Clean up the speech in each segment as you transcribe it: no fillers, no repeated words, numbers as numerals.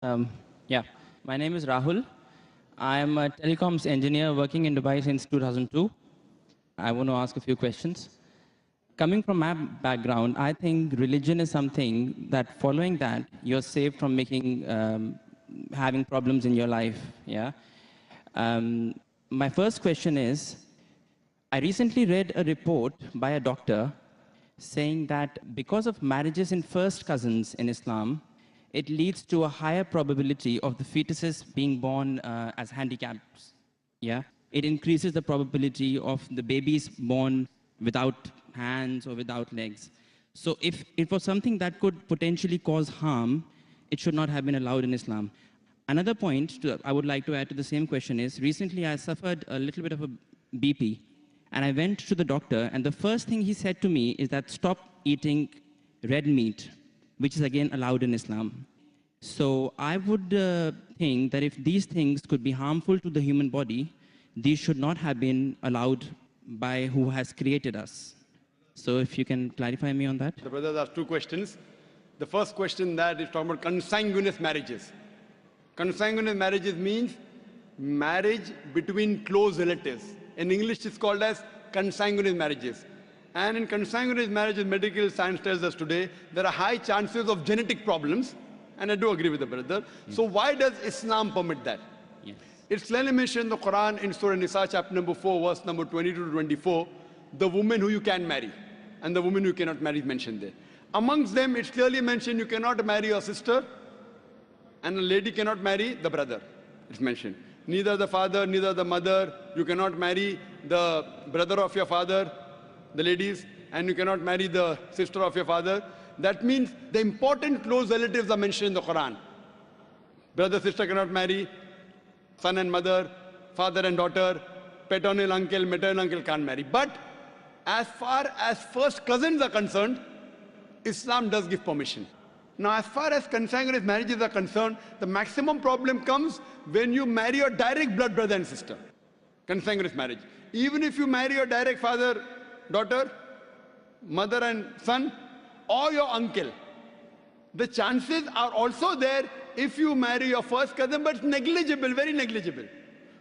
Um, yeah, my name is Rahul. I am a telecoms engineer working in Dubai since 2002. I want to ask a few questions. Coming from my background, I think religion is something that following that, you're safe from having problems in your life. Yeah. Um, my first question is, I recently read a report by a doctor saying that because of marriages in first cousins in Islam, it leads to a higher probability of the fetuses being born as handicaps. Yeah, it increases the probability of the babies born without hands or without legs. So if it was something that could potentially cause harm, it should not have been allowed in Islam. Another point I would like to add to the same question is, recently I suffered a little bit of a BP, and I went to the doctor, and the first thing he said to me is that stop eating red meat, which is again allowed in Islam. So I would think that if these things could be harmful to the human body, these should not have been allowed by who has created us. So if you can clarify me on that. The brothers asked two questions. The first question that is talking about consanguineous marriages. Consanguineous marriages means marriage between close relatives. In English, it's called as consanguineous marriages. And in consanguineous marriages, medical science tells us today, there are high chances of genetic problems. And I do agree with the brother. Yes. So why does Islam permit that? Yes. It's clearly mentioned in the Quran in Surah Nisa, chapter number 4, verse number 22 to 24, the woman who you can marry and the woman who you cannot marry is mentioned there. Amongst them, it's clearly mentioned you cannot marry your sister and a lady cannot marry the brother. It's mentioned. Neither the father, neither the mother. You cannot marry the brother of your father, the ladies, and you cannot marry the sister of your father. That means the important close relatives are mentioned in the Quran. Brother, sister cannot marry, son and mother, father and daughter, paternal uncle, maternal uncle can't marry. But as far as first cousins are concerned, Islam does give permission. Now, as far as consanguineous marriages are concerned, the maximum problem comes when you marry your direct blood brother and sister. Consanguineous marriage. Even if you marry your direct father, daughter, mother and son, or your uncle, the chances are also there if you marry your first cousin, but it's negligible, very negligible.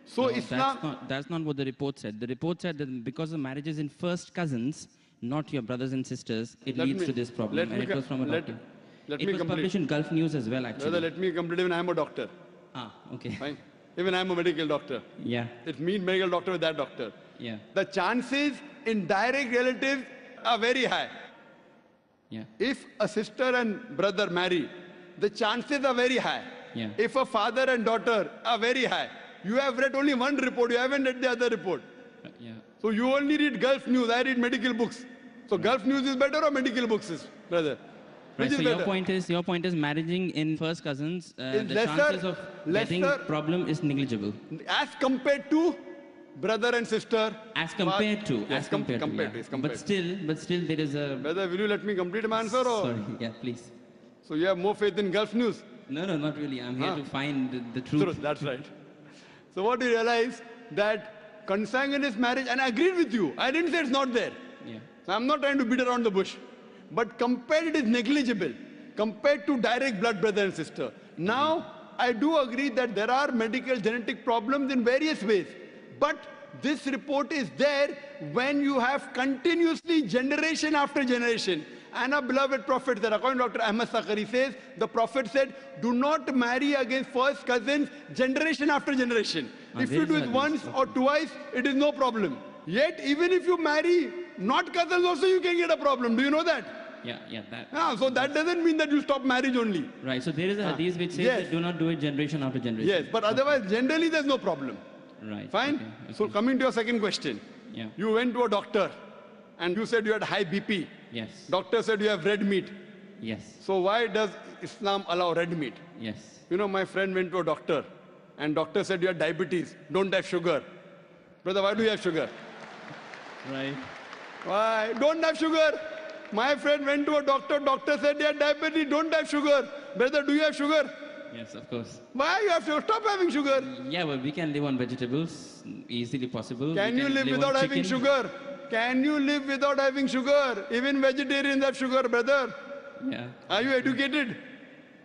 So no, Islam... That's not what the report said. The report said that because of marriages in first cousins, not your brothers and sisters, it leads to this problem. And it was from a doctor. It was published in Gulf News as well, actually. Brother, let me complete. Even I am a doctor. Ah, okay. Fine. Even I am a medical doctor. Yeah. It means medical doctor with that doctor. Yeah. The chances in direct relatives are very high. Yeah. If a sister and brother marry, the chances are very high. Yeah. If a father and daughter are very high. You have read only one report, you haven't read the other report. Yeah. So you only read Gulf News, I read medical books. So Gulf News is better or medical books is, brother? Right, so your point is marrying in first cousins, the chances of getting problem is negligible. As compared to brother and sister. As compared to. Yes, compared to. But still there is a... Brother, will you let me complete my answer? Or? Sorry, yeah, please. So you have more faith in Gulf News? No, not really. I'm here to find the truth. That's right. So what you realize that consanguineous marriage, and I agreed with you. I didn't say it's not there. Yeah. So I'm not trying to beat around the bush. But compared, it is negligible compared to direct blood brother and sister. Now, I do agree that there are medical genetic problems in various ways. But this report is there when you have continuously generation after generation. And our beloved Prophet said, according to Dr. Ahmad Sakari says, the Prophet said, do not marry against first cousins generation after generation. If you do it once or twice, it is no problem. Yet, even if you marry not cousins also, you can get a problem. Do you know that? Yeah, that. So that doesn't mean that you stop marriage only. Right, so there is a hadith which says that do not do it generation after generation. Yes, but otherwise, generally there's no problem. Right. Fine? Okay. So coming to your second question. Yeah. You went to a doctor and you said you had high BP. Yes. Doctor said you have red meat. Yes. So why does Islam allow red meat? Yes. You know, my friend went to a doctor and doctor said you have diabetes, don't have sugar. Brother, why do you have sugar? Right. Why? Don't have sugar. My friend went to a doctor, doctor said you have diabetes, don't have sugar. Brother, do you have sugar? Yes, of course. Why you have sugar? Stop having sugar. Yeah, well, we can live on vegetables, easily possible. Can you live without having sugar? Can you live without having sugar? Even vegetarians have sugar, brother. Yeah. Are you educated?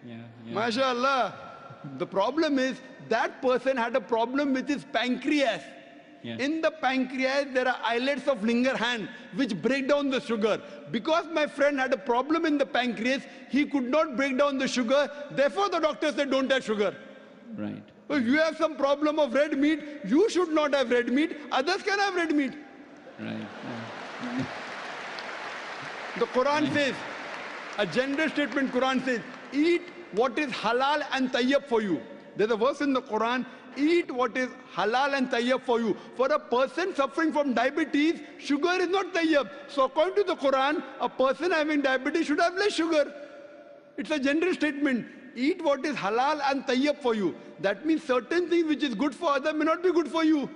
Yeah. MashaAllah. The problem is that person had a problem with his pancreas. Yeah. In the pancreas, there are islets of Langerhans which break down the sugar. Because my friend had a problem in the pancreas, he could not break down the sugar. Therefore, the doctor said, don't have sugar. Right. If you have some problem of red meat, you should not have red meat. Others can have red meat. Right. The Quran says, a general statement, Quran says, eat what is halal and tayyib for you. There's a verse in the Quran, eat what is halal and tayyib for you. For a person suffering from diabetes, sugar is not tayyib. So according to the Quran, a person having diabetes should have less sugar. It's a general statement. Eat what is halal and tayyib for you. That means certain things which is good for others may not be good for you.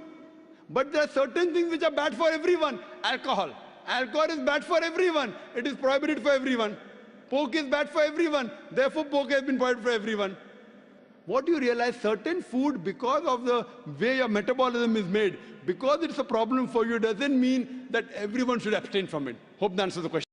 But there are certain things which are bad for everyone. Alcohol. Alcohol is bad for everyone. It is prohibited for everyone. Pork is bad for everyone. Therefore, pork has been prohibited for everyone. What you realize, certain food, because of the way your metabolism is made, because it's a problem for you, doesn't mean that everyone should abstain from it. Hope that answers the question.